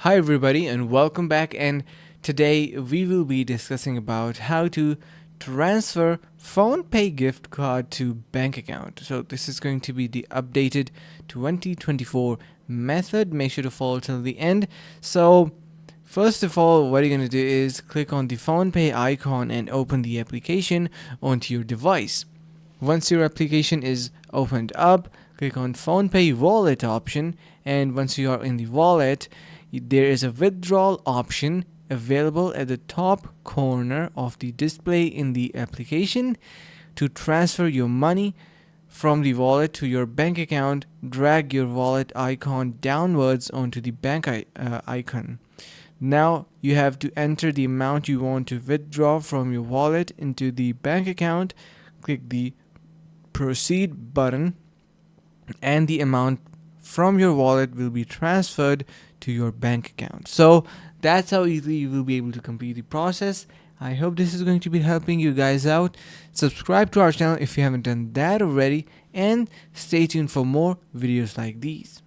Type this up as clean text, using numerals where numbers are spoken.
Hi everybody and welcome back, and today we will be discussing about how to transfer Phonepe gift card to bank account. So this is going to be the updated 2024 method. Make sure to follow till the end. So first of all, what you're going to do is click on the Phonepe icon and open the application onto your device. Once your application is opened up, click on Phonepe wallet option, and once you are in the wallet, there is a withdrawal option available at the top corner of the display in the application. To transfer your money from the wallet to your bank account, drag your wallet icon downwards onto the bank icon. Now you have to enter the amount you want to withdraw from your wallet into the bank account. Click the proceed button and the amount from your wallet will be transferred to your bank account. So that's how easily you will be able to complete the process. I hope this is going to be helping you guys out. Subscribe to our channel if you haven't done that already, and stay tuned for more videos like these.